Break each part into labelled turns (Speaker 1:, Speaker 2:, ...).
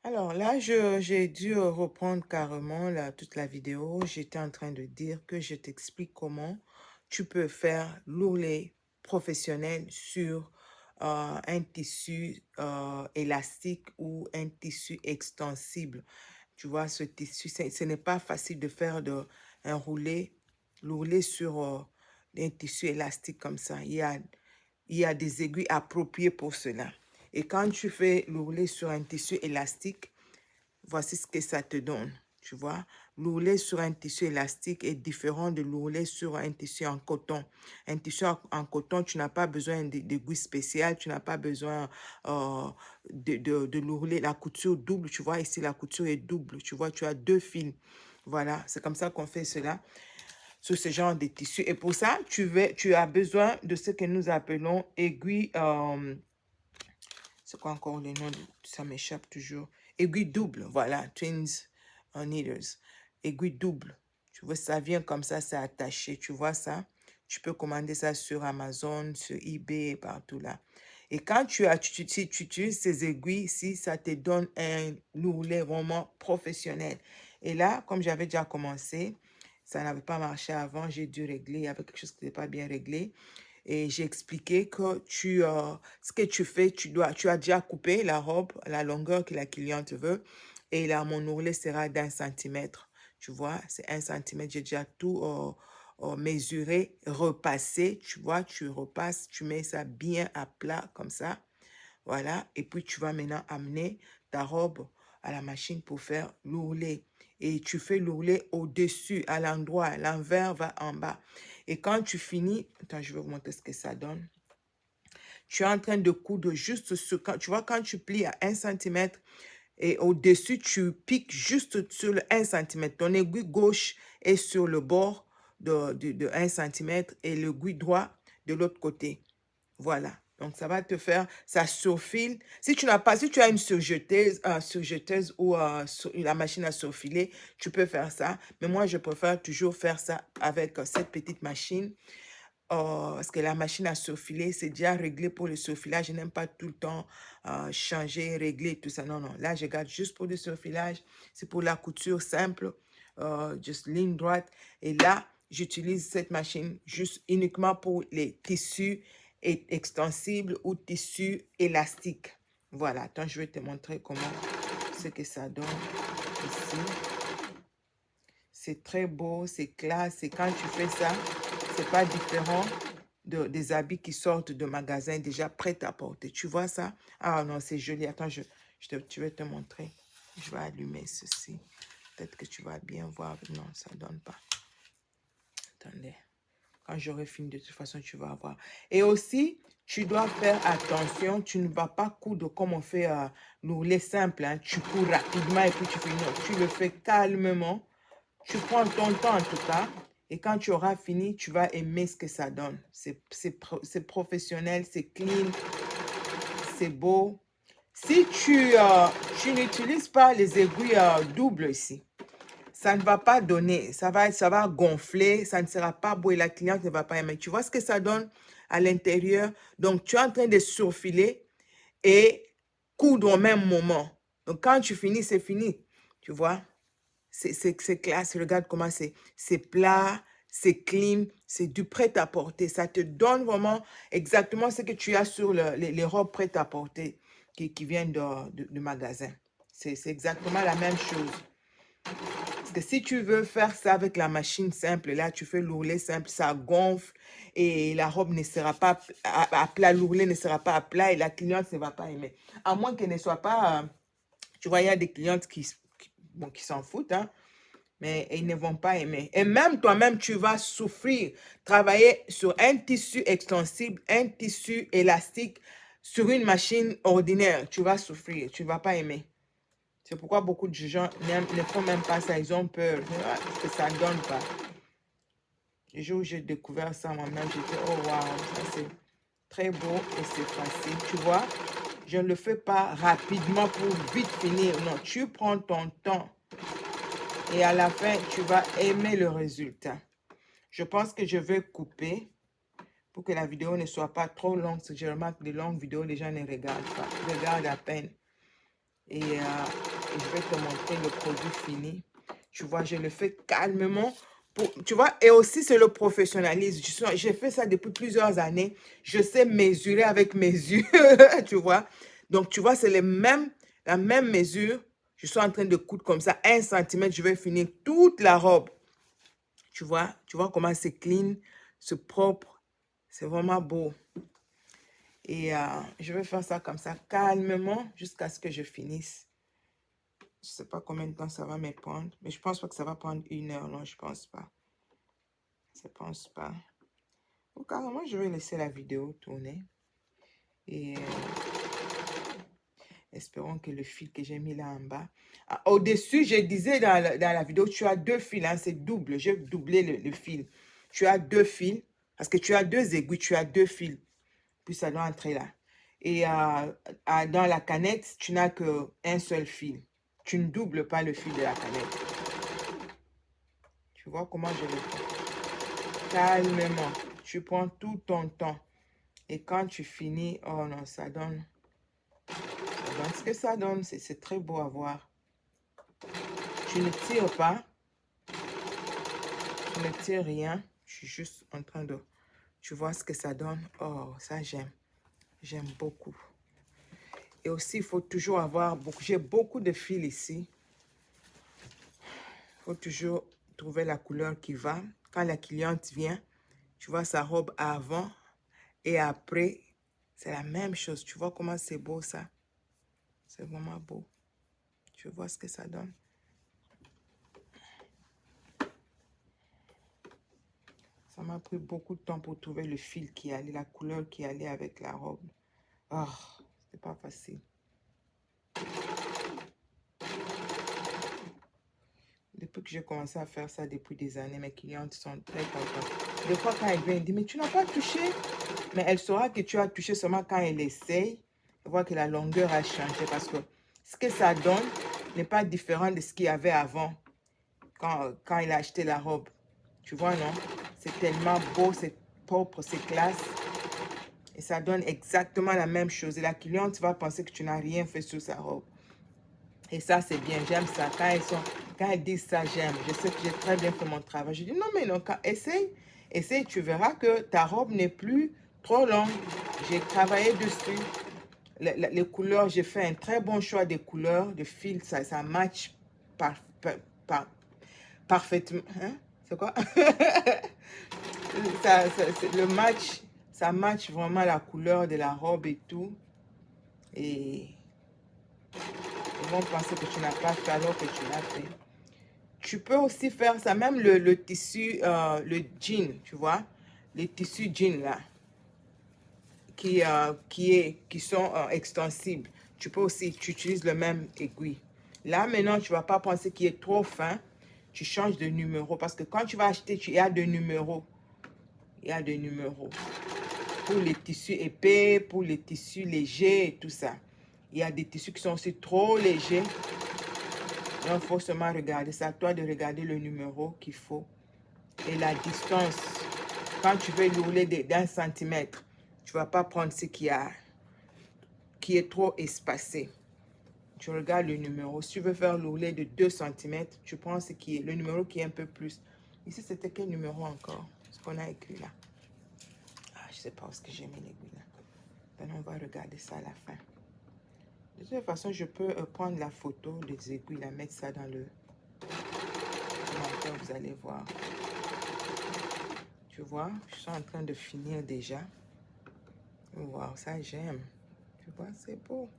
Speaker 1: Alors là, j'ai dû reprendre carrément toute la vidéo. J'étais en train de dire que je t'explique comment tu peux faire l'ourlet professionnel sur un tissu élastique ou un tissu extensible. Tu vois, ce tissu, ce n'est pas facile de faire un l'ourlet sur un tissu élastique comme ça. Il y a des aiguilles appropriées pour cela. Et quand tu fais l'ourlet sur un tissu élastique, voici ce que ça te donne. Tu vois, l'ourlet sur un tissu élastique est différent de l'ourlet sur un tissu en coton. Un tissu en coton, tu n'as pas besoin d'aiguilles spéciales, tu n'as pas besoin euh, de l'ourlet, la couture double. Tu vois, ici, la couture est double. Tu vois, tu as deux fils. Voilà, c'est comme ça qu'on fait cela sur ce genre de tissu. Et pour ça, tu as besoin de ce que nous appelons aiguille. C'est quoi encore le nom? Ça m'échappe toujours. Aiguille double, voilà. Twins needles. Aiguille double. Tu vois, ça vient comme ça, c'est attaché. Tu vois ça? Tu peux commander ça sur Amazon, sur eBay, partout là. Et quand si tu utilises ces aiguilles ici, ça te donne un ourlet vraiment professionnel. Et là, comme j'avais déjà commencé, ça n'avait pas marché avant, j'ai dû régler. Il y avait quelque chose qui n'était pas bien réglé. Et j'ai expliqué que ce que tu fais, tu as déjà coupé la robe, la longueur que la cliente veut. Et là, mon ourlet sera d'1 centimètre. Tu vois, c'est 1 centimètre. J'ai déjà tout mesuré, repassé. Tu vois, tu repasses, tu mets ça bien à plat comme ça. Voilà. Et puis, tu vas maintenant amener ta robe à la machine pour faire l'ourlet. Et tu fais l'ourlet au-dessus, à l'endroit. L'envers va en bas. Et quand tu finis, attends, je vais vous montrer ce que ça donne. Tu es en train de coudre juste sur, tu vois, quand tu plies à 1 centimètre et au-dessus, tu piques juste sur le 1 centimètre. Ton aiguille gauche est sur le bord de 1 centimètre et l'aiguille droit de l'autre côté. Voilà. Donc, ça va te faire, ça surfile. Si tu as une surjeteuse ou la machine à surfiler, tu peux faire ça. Mais moi, je préfère toujours faire ça avec cette petite machine. Parce que la machine à surfiler, c'est déjà réglé pour le surfilage. Je n'aime pas tout le temps changer, régler, tout ça. Non, non. Là, je garde juste pour le surfilage. C'est pour la couture simple, juste ligne droite. Et là, j'utilise cette machine juste uniquement pour les tissus extensibles ou tissus élastiques. Voilà. Attends, je vais te montrer comment, ce que ça donne ici. C'est très beau, c'est classe. Et quand tu fais ça, c'est pas différent des habits qui sortent de magasins déjà prêts à porter. Tu vois ça? Ah non, c'est joli. Attends, je vais te montrer. Je vais allumer ceci. Peut-être que tu vas bien voir. Non, ça ne donne pas. Attendez. Quand j'aurai fini, de toute façon, tu vas voir. Et aussi, tu dois faire attention. Tu ne vas pas coudre comme on fait l'ourlet simple. Hein. Tu cours rapidement et puis tu fais. Non, tu le fais calmement. Tu prends ton temps en tout cas. Et quand tu auras fini, tu vas aimer ce que ça donne. C'est professionnel, c'est clean, c'est beau. Si tu n'utilises pas les aiguilles doubles ici, ça ne va pas donner. Ça va gonfler, ça ne sera pas beau et la cliente ne va pas aimer. Tu vois ce que ça donne à l'intérieur? Donc, tu es en train de surfiler et coudre au même moment. Donc, quand tu finis, c'est fini. Tu vois? C'est classe. Regarde comment c'est plat, c'est clean, c'est du prêt-à-porter. Ça te donne vraiment exactement ce que tu as sur les robes prêt-à-porter qui viennent de magasin. C'est exactement la même chose. Parce que si tu veux faire ça avec la machine simple, là, tu fais l'ourlet simple, ça gonfle et la robe ne sera pas à plat, l'ourlet ne sera pas à plat et la cliente ne va pas aimer. À moins qu'elle ne soit pas... tu vois, il y a des clientes qui s'en foutent, hein, mais ils ne vont pas aimer. Et même toi-même, tu vas souffrir. Travailler sur un tissu extensible, un tissu élastique, sur une machine ordinaire, tu vas souffrir, tu ne vas pas aimer. C'est pourquoi beaucoup de gens ne font même pas ça, ils ont peur. Parce que ça ne donne pas. Le jour où j'ai découvert ça moi-même, j'étais, oh waouh, ça c'est très beau et c'est facile. Tu vois, je ne le fais pas rapidement pour vite finir. Non, tu prends ton temps. Et à la fin, tu vas aimer le résultat. Je pense que je vais couper pour que la vidéo ne soit pas trop longue. Parce que je remarque que les longues vidéos, les gens ne regardent pas. Ils regardent à peine. Et vais te montrer le produit fini. Tu vois, je le fais calmement. Tu vois, et aussi, c'est le professionnalisme. J'ai fait ça depuis plusieurs années. Je sais mesurer avec mes yeux, tu vois. Donc, tu vois, c'est la même mesure. Je suis en train de coudre comme ça, 1 centimètre, je vais finir toute la robe. Tu vois comment c'est clean, c'est propre. C'est vraiment beau. Et je vais faire ça comme ça, calmement, jusqu'à ce que je finisse. Je ne sais pas combien de temps ça va me prendre, mais je pense pas que ça va prendre 1 heure. Non, je pense pas. Je pense pas. Ou carrément, je vais laisser la vidéo tourner. Et espérons que le fil que j'ai mis là en bas. Au-dessus, je disais dans la vidéo, tu as 2 fils. Hein, c'est double. J'ai doublé le fil. Tu as 2 fils. Parce que tu as 2 aiguilles, tu as 2 fils. Puis ça doit entrer là. Et dans la canette, tu n'as qu'un seul fil. Tu ne doubles pas le fil de la canette. Tu vois comment je le fais? Calmement. Tu prends tout ton temps. Et quand tu finis, oh non, ça donne ce que ça donne. C'est très beau à voir. Tu ne tires pas. Tu ne tires rien. Je suis juste en train de... Tu vois ce que ça donne? Oh, ça j'aime. J'aime beaucoup. Et aussi, il faut toujours avoir beaucoup... J'ai beaucoup de fils ici. Il faut toujours trouver la couleur qui va. Quand la cliente vient, tu vois sa robe avant et après. C'est la même chose. Tu vois comment c'est beau ça? C'est vraiment beau. Tu vois ce que ça donne? Ça m'a pris beaucoup de temps pour trouver le fil qui allait, la couleur qui allait avec la robe. Oh, c'était pas facile. Depuis que j'ai commencé à faire ça depuis des années, mes clientes sont très contentes. Des fois, quand elles viennent, elles disent, mais tu n'as pas touché. Mais elle saura que tu as touché seulement quand elle essaye. Elle voit que la longueur a changé parce que ce que ça donne n'est pas différent de ce qu'il y avait avant quand il a acheté la robe. Tu vois, non? C'est tellement beau, c'est propre, c'est classe. Et ça donne exactement la même chose. Et la cliente va penser que tu n'as rien fait sur sa robe. Et ça, c'est bien. J'aime ça. Quand elles disent ça, j'aime. Je sais que j'ai très bien fait mon travail. Je dis, non, mais non, essaye, tu verras que ta robe n'est plus trop longue. J'ai travaillé dessus. Les couleurs, j'ai fait un très bon choix des couleurs, de fil. Ça match parfaitement. Hein? C'est quoi? Le match, ça match vraiment la couleur de la robe et tout. Et ils vont penser que tu n'as pas fait alors que tu l'as fait. Tu peux aussi faire ça, même le tissu, le jean, tu vois. Les tissus jean là, qui sont extensibles. Tu peux aussi, tu utilises le même aiguille. Là, maintenant, tu ne vas pas penser qu'il est trop fin. Tu changes de numéro parce que quand tu vas acheter, il y a des numéros. Il y a des numéros. Pour les tissus épais, pour les tissus légers et tout ça. Il y a des tissus qui sont aussi trop légers. Donc, il faut seulement regarder. C'est à toi de regarder le numéro qu'il faut. Et la distance. Quand tu veux l'ourler d'1 centimètre, tu ne vas pas prendre ce qui est trop espacé. Tu regardes le numéro. Si tu veux faire l'ourlet de 2 centimètres, tu prends le numéro qui est un peu plus. Ici, c'était quel numéro encore? Ce qu'on a écrit là. Je ne sais pas où est-ce que j'ai mis l'aiguille là. Maintenant, on va regarder ça à la fin. De toute façon, je peux prendre la photo des aiguilles, la mettre ça dans le commentaire, vous allez voir. Tu vois, je suis en train de finir déjà. Wow, ça j'aime. Tu vois, c'est beau.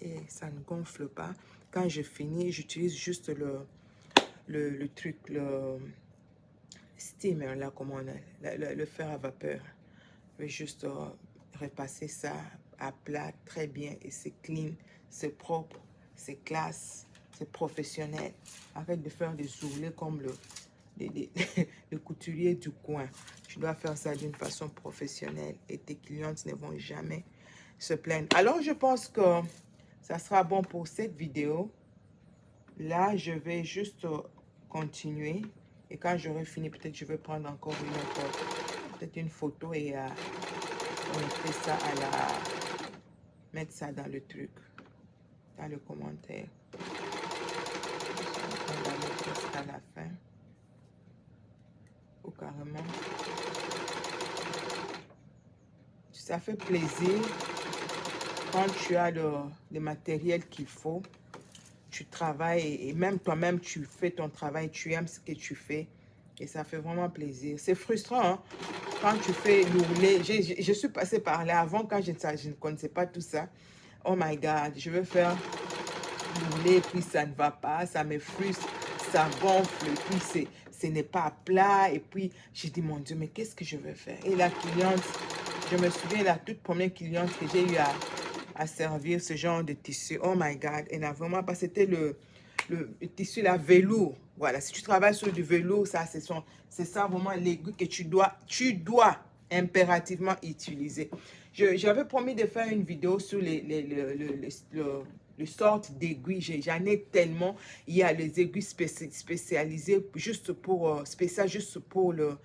Speaker 1: Et ça ne gonfle pas. Quand je finis, j'utilise juste le truc, le steamer, là, comme on a, le fer à vapeur. Je vais juste repasser ça à plat très bien et c'est clean, c'est propre, c'est classe, c'est professionnel. Arrête de faire des ourlets comme le couturier du coin. Tu dois faire ça d'une façon professionnelle et tes clientes ne vont jamais se plaindre. Alors, je pense que ça sera bon pour cette vidéo. Là, je vais juste continuer. Et quand j'aurai fini, peut-être je vais prendre encore peut-être une photo et on fait ça mettre ça dans le truc, dans le commentaire. On va aller jusqu'à la fin. Ou carrément. Ça fait plaisir quand tu as le matériel qu'il faut. Tu travailles et même toi-même, tu fais ton travail. Tu aimes ce que tu fais. Et ça fait vraiment plaisir. C'est frustrant, hein? Quand tu fais l'ourlet. Je suis passée par là avant quand je ne connaissais pas tout ça. Oh my God, je veux faire l'ourlet, puis ça ne va pas, ça me frustre, ça gonfle, puis ce n'est pas plat. Et puis, j'ai dit, mon Dieu, mais qu'est-ce que je veux faire? Et la cliente, je me souviens, la toute première cliente que j'ai eu à servir ce genre de tissu, oh my God, elle n'a vraiment pas, c'était le tissu, la velours. Voilà, si tu travailles sur du velours, ça, c'est ça vraiment l'aiguille que tu dois impérativement utiliser. J'avais promis de faire une vidéo sur le sorte d'aiguilles. J'en ai tellement. Il y a les aiguilles spécialisées juste pour, juste pour le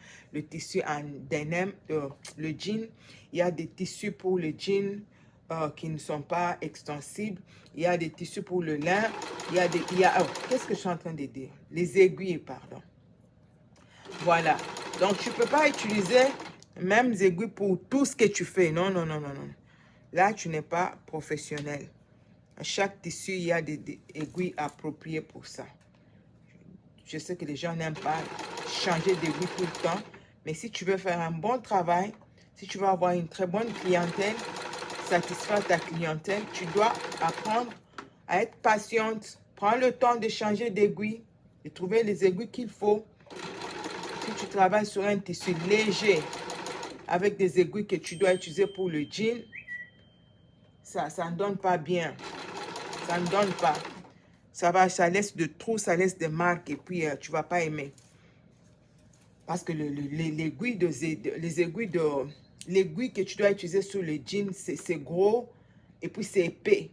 Speaker 1: tissu en denim, le jean. Il y a des tissus pour le jean qui ne sont pas extensibles. Il y a des tissus pour le lin. Qu'est-ce que je suis en train de dire? Les aiguilles, pardon. Voilà. Donc, tu ne peux pas utiliser mêmes aiguilles pour tout ce que tu fais. Non, non, non, non, non. Là, tu n'es pas professionnel. À chaque tissu, il y a des aiguilles appropriées pour ça. Je sais que les gens n'aiment pas changer d'aiguille tout le temps. Mais si tu veux faire un bon travail, si tu veux avoir une très bonne clientèle, satisfaire ta clientèle, tu dois apprendre à être patiente. Prends le temps de changer d'aiguille, de trouver les aiguilles qu'il faut. Si tu travailles sur un tissu léger, avec des aiguilles que tu dois utiliser pour le jean, ça ne donne pas bien. Ça ne donne pas. Ça laisse de trous, ça laisse des marques et puis tu ne vas pas aimer. Parce que l'aiguille que tu dois utiliser sur le jean, c'est gros et puis c'est épais.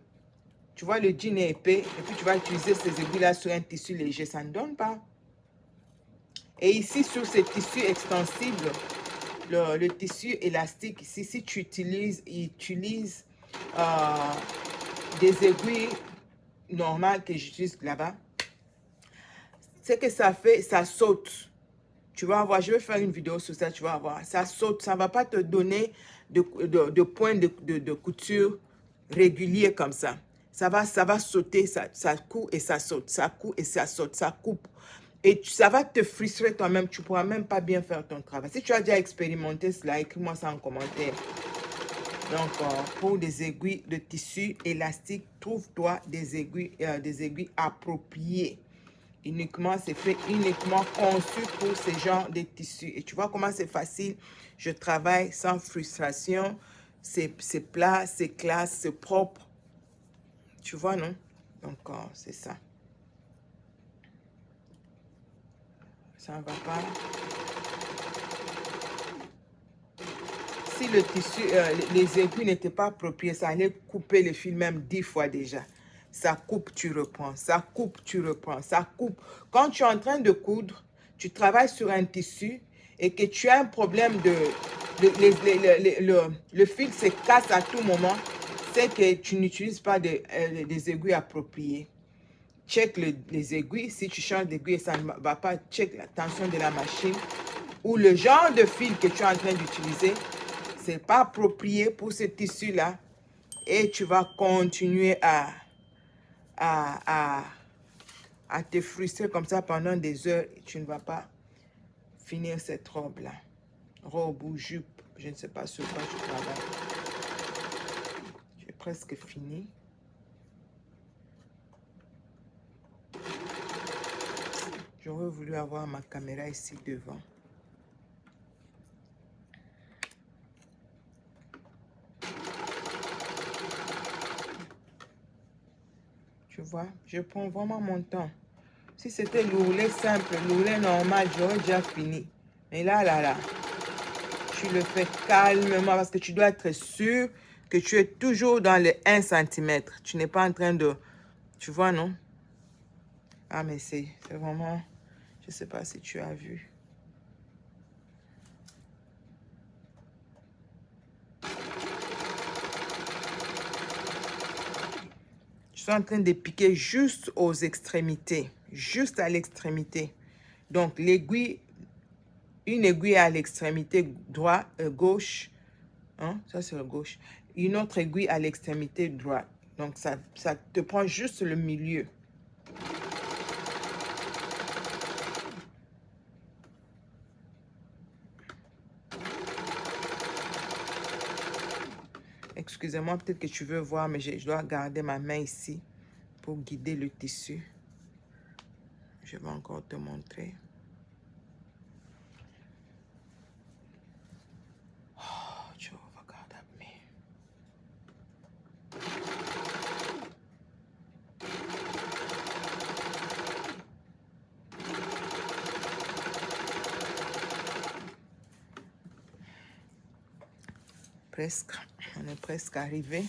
Speaker 1: Tu vois, le jean est épais et puis tu vas utiliser ces aiguilles-là sur un tissu léger. Ça ne donne pas. Et ici, sur ce tissu extensible, le tissu élastique, ici, si tu utilises des aiguilles normales que j'utilise là-bas, c'est que ça fait, ça saute. Tu vas voir, je vais faire une vidéo sur ça, tu vas voir. Ça saute, ça ne va pas te donner de points de couture réguliers comme ça. Ça va sauter, ça coud et ça saute, ça coud et ça saute, ça coupe. Et ça va te frustrer toi-même, tu ne pourras même pas bien faire ton travail. Si tu as déjà expérimenté cela, écris-moi ça en commentaire. Donc, pour des aiguilles de tissu élastique, trouve-toi des aiguilles appropriées. C'est fait uniquement conçu pour ce genre de tissus. Et tu vois comment c'est facile. Je travaille sans frustration. C'est plat, c'est classe, c'est propre. Tu vois, non? Donc, c'est ça. Ça ne va pas. Si le tissu, les aiguilles n'étaient pas appropriées, ça allait couper le fil même 10 fois déjà. Ça coupe, tu reprends. Ça coupe, tu reprends. Ça coupe. Quand tu es en train de coudre, tu travailles sur un tissu et que tu as un problème le fil se casse à tout moment, c'est que tu n'utilises pas des aiguilles appropriées. Check les aiguilles. Si tu changes d'aiguille et ça ne va pas, check la tension de la machine ou le genre de fil que tu es en train d'utiliser. Ce n'est pas approprié pour ce tissu-là. Et tu vas continuer à te frustrer comme ça pendant des heures. Et tu ne vas pas finir cette robe-là. Robe ou jupe, je ne sais pas sur quoi tu travailles. J'ai presque fini. J'aurais voulu avoir ma caméra ici devant. Tu vois, je prends vraiment mon temps. Si c'était l'ourlet simple, l'ourlet normal, j'aurais déjà fini. Mais là, tu le fais calmement parce que tu dois être sûr que tu es toujours dans les 1 cm. Tu n'es pas en train de... Tu vois, non? Ah, mais c'est vraiment... Je ne sais pas si tu as vu. suis en train de piquer juste aux extrémités, juste à l'extrémité. Donc, l'aiguille, une aiguille à l'extrémité droite, gauche, hein, ça c'est le gauche. Une autre aiguille à l'extrémité droite. Donc, ça te prend juste le milieu. Excusez-moi, peut-être que tu veux voir, mais je dois garder ma main ici pour guider le tissu. Je vais encore te montrer. Oh, Jehovah God help me. Presque, on est presque arrivé.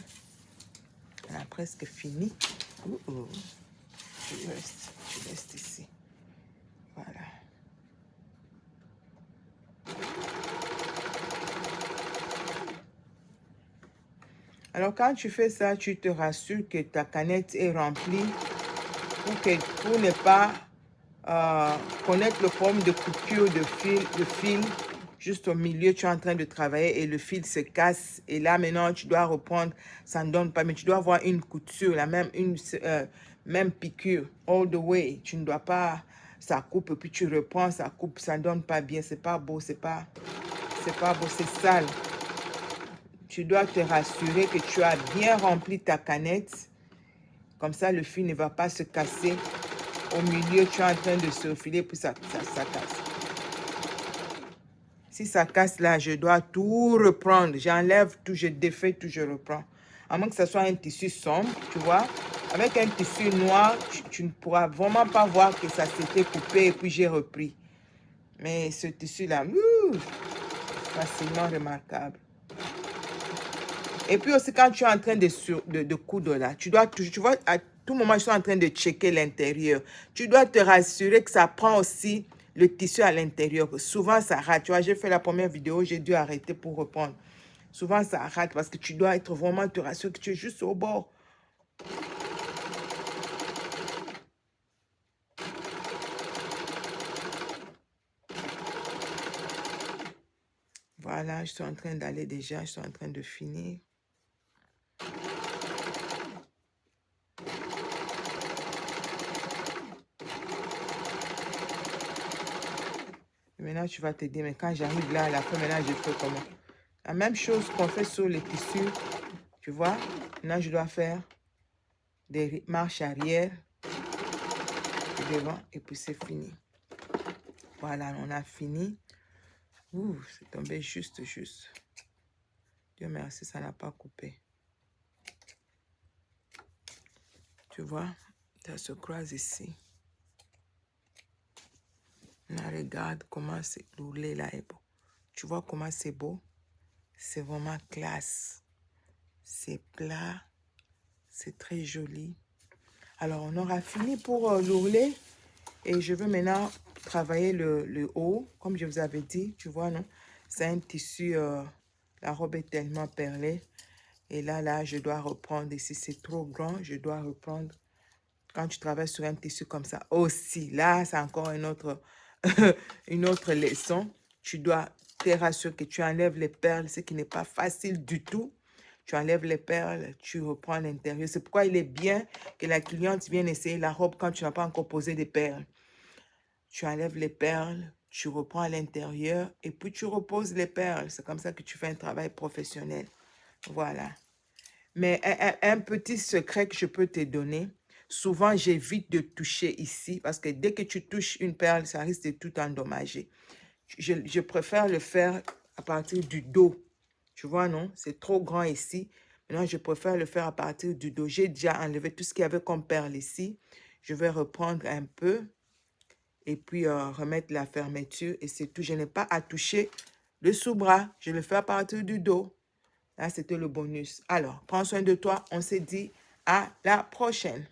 Speaker 1: On a presque fini. Tu restes ici. Voilà. Alors, quand tu fais ça, tu te rassures que ta canette est remplie pour ne pas connaître le problème de coupure de fil. Juste au milieu, tu es en train de travailler et le fil se casse. Et là, maintenant, tu dois reprendre. Ça ne donne pas, mais tu dois avoir une couture, même piqûre, all the way. Tu ne dois pas, ça coupe, puis tu reprends, ça coupe, ça ne donne pas bien. C'est pas beau, c'est pas beau, c'est sale. Tu dois te rassurer que tu as bien rempli ta canette. Comme ça, le fil ne va pas se casser. Au milieu, tu es en train de se filer, puis ça casse. Si ça casse là, je dois tout reprendre. J'enlève tout, je défais tout, je reprends. À moins que ce soit un tissu sombre, tu vois. Avec un tissu noir, tu ne pourras vraiment pas voir que ça s'était coupé et puis j'ai repris. Mais ce tissu-là, facilement remarquable. Et puis aussi, quand tu es en train de coudre là, tu vois, à tout moment, je suis en train de checker l'intérieur. Tu dois te rassurer que ça prend aussi le tissu à l'intérieur. Souvent, ça rate. Tu vois, j'ai fait la première vidéo, j'ai dû arrêter pour reprendre. Souvent, ça rate parce que tu dois être vraiment te rassurer que tu es juste au bord. Voilà, je suis en train d'aller déjà, je suis en train de finir. Et maintenant, tu vas te dire, mais quand j'arrive là, à la fin, maintenant, je fais comment? La même chose qu'on fait sur les tissus, tu vois. Maintenant, je dois faire des marches arrière, devant, et puis c'est fini. Voilà, on a fini. C'est tombé juste. Dieu merci, ça n'a pas coupé. Tu vois, ça se croise ici. Là, regarde comment c'est roulé là est beau. Tu vois comment c'est beau? C'est vraiment classe. C'est plat. C'est très joli. Alors, on aura fini pour l'ourlet. Et je veux maintenant travailler le haut. Comme je vous avais dit, tu vois, non? C'est un tissu, la robe est tellement perlée. Et là, je dois reprendre. Et si c'est trop grand, je dois reprendre. Quand tu travailles sur un tissu comme ça, aussi, là, c'est encore une autre leçon. Tu dois te rassurer que tu enlèves les perles, ce qui n'est pas facile du tout. Tu enlèves les perles, tu reprends l'intérieur. C'est pourquoi il est bien que la cliente vienne essayer la robe quand tu n'as pas encore posé des perles. Tu enlèves les perles, tu reprends à l'intérieur et puis tu reposes les perles. C'est comme ça que tu fais un travail professionnel. Voilà. Mais un petit secret que je peux te donner, souvent j'évite de toucher ici parce que dès que tu touches une perle, ça risque de tout endommager. Je préfère le faire à partir du dos. Tu vois, non? C'est trop grand ici. Maintenant, je préfère le faire à partir du dos. J'ai déjà enlevé tout ce qu'il y avait comme perle ici. Je vais reprendre un peu et puis remettre la fermeture et c'est tout. Je n'ai pas à toucher le sous-bras. Je le fais à partir du dos. Là, c'était le bonus. Alors, prends soin de toi. On se dit à la prochaine.